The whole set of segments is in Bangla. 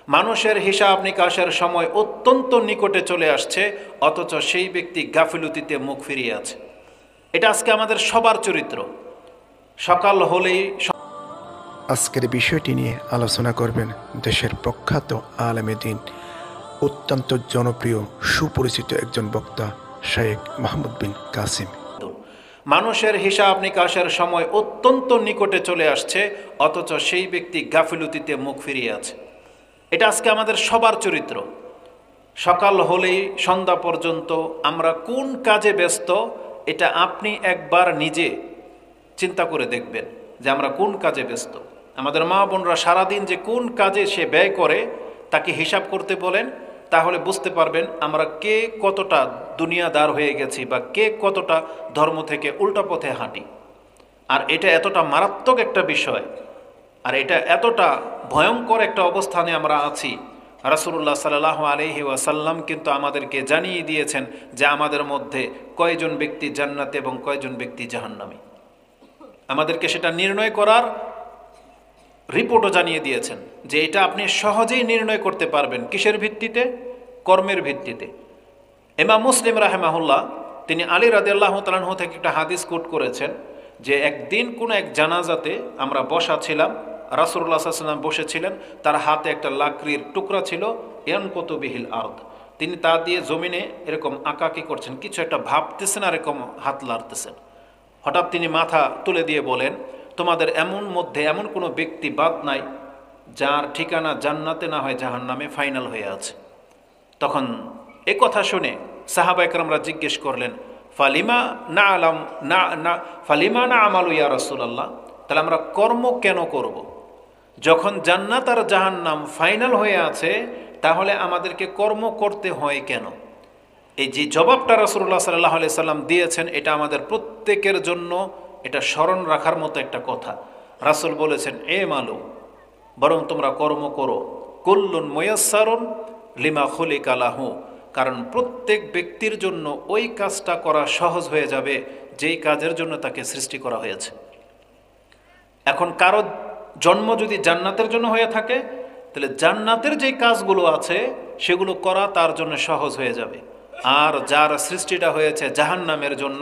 মানুষের হিসাব নিকাশের সময় অত্যন্ত নিকটে চলে আসছে, অথচ সেই ব্যক্তি গাফিলতিতে মুখ ফিরিয়ে আছে। এটা আজকে আমাদের সবার চরিত্র। সকাল হলেই আজকের বিষয়টি নিয়ে আলোচনা করবেন দেশের প্রখ্যাত আলেমে দ্বীন, অত্যন্ত জনপ্রিয় সুপরিচিত একজন বক্তা শেখ মাহমুদ বিন কাসিম। মানুষের হিসাব নিকাশের সময় অত্যন্ত নিকটে চলে আসছে, অথচ সেই ব্যক্তি গাফিলতিতে মুখ ফিরিয়ে আছে। এটা আজকে আমাদের সবার চরিত্র। সকাল হলেই সন্ধ্যা পর্যন্ত আমরা কোন কাজে ব্যস্ত, এটা আপনি একবার নিজে চিন্তা করে দেখবেন যে আমরা কোন কাজে ব্যস্ত। আমাদের মা বোনরা সারাদিন যে কোন কাজে সে ব্যয় করে তাকে হিসাব করতে বলেন, তাহলে বুঝতে পারবেন আমরা কে কতটা দুনিয়াদার হয়ে গেছি বা কে কতটা ধর্ম থেকে উল্টা পথে হাঁটি। আর এটা এতটা মারাত্মক একটা বিষয়, আর এটা এতটা ভয়ঙ্কর একটা অবস্থানে আমরা আছি। রাসূলুল্লাহ সাল্লাল্লাহু আলাইহি ওয়াসাল্লাম কিন্তু আমাদেরকে জানিয়ে দিয়েছেন যে আমাদের মধ্যে কয়জন ব্যক্তি জান্নাতে এবং কয়জন ব্যক্তি জাহান্নামী। আমাদেরকে সেটা নির্ণয় করার রিপোর্টও জানিয়ে দিয়েছেন যে এটা আপনি সহজেই নির্ণয় করতে পারবেন। কিসের ভিত্তিতে? কর্মের ভিত্তিতে। ইমাম মুসলিম রাহিমাহুল্লাহ তিনি আলী রাদিয়াল্লাহু তাআলা আনহু থেকে একটা হাদিস কোট করেছেন যে একদিন কোনো এক জানাজাতে আমরা বসা ছিলাম, রাসূলুল্লাহ সাল্লাল্লাহু আলাইহি ওয়াসাল্লাম বসেছিলেন, তার হাতে একটা লাকড়ির টুকরা ছিল, ইয়ানকুতু বিহিল আরদ। তিনি তা দিয়ে জমিনে এরকম আঁকাকি করছেন, কিছু একটা ভাবতেছেন আর এরকম হাত লাড়তেছেন। হঠাৎ তিনি মাথা তুলে দিয়ে বলেন, তোমাদের মধ্যে এমন কোনো ব্যক্তি বাদ নাই যার ঠিকানা জান্নাতে না হয় জাহান্নামে ফাইনাল হয়ে আছে। তখন এ কথা শুনে সাহাবা একরামরা জিজ্ঞেস করলেন, ফালিমা না আলাম না না ফালিমা না আমালু ইয়া রাসূলুল্লাহ, তাহলে আমরা কর্ম কেন করব? যখন জান্নাত আর জাহান্নাম ফাইনাল হয়ে আছে তাহলে আমাদেরকে কর্ম করতে হয় কেন? এই যে জবাবটা রাসূলুল্লাহ সাল্লাল্লাহু আলাইহি সাল্লাম দিয়েছেন, এটা আমাদের প্রত্যেকের জন্য এটা স্মরণ রাখার মতো একটা কথা। রাসূল বলেছেন, এ মালু, বরং তোমরা কর্ম করো, কুল্লুন মুয়াসসারুন লিমা খুলিকা লাহু, কারণ প্রত্যেক ব্যক্তির জন্য ওই কাজটা করা সহজ হয়ে যাবে যেই কাজের জন্য তাকে সৃষ্টি করা হয়েছে। এখন কারো জন্ম যদি জান্নাতের জন্য হয়ে থাকে, তাহলে জান্নাতের যে কাজগুলো আছে সেগুলো করা তার জন্য সহজ হয়ে যাবে। আর যার সৃষ্টিটা হয়েছে জাহান্নামের জন্য,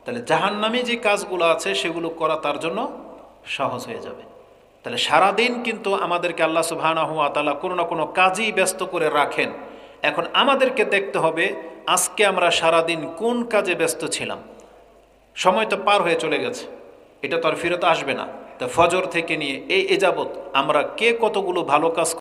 তাহলে জাহান্নামী যে কাজগুলো আছে সেগুলো করা তার জন্য সহজ হয়ে যাবে। তাহলে সারাদিন কিন্তু আমাদেরকে আল্লাহ সুবহানাহু ওয়া তাআলা কোনো না কোনো কাজেই ব্যস্ত করে রাখেন। এখন আমাদেরকে দেখতে হবে আজকে আমরা সারাদিন কোন কাজে ব্যস্ত ছিলাম। সময় তো পার হয়ে চলে গেছে, এটা তো আর ফেরত আসবে না। তা ফজর থেকে নিয়ে এই যাবৎ আমরা কে কতগুলো ভালো কাজ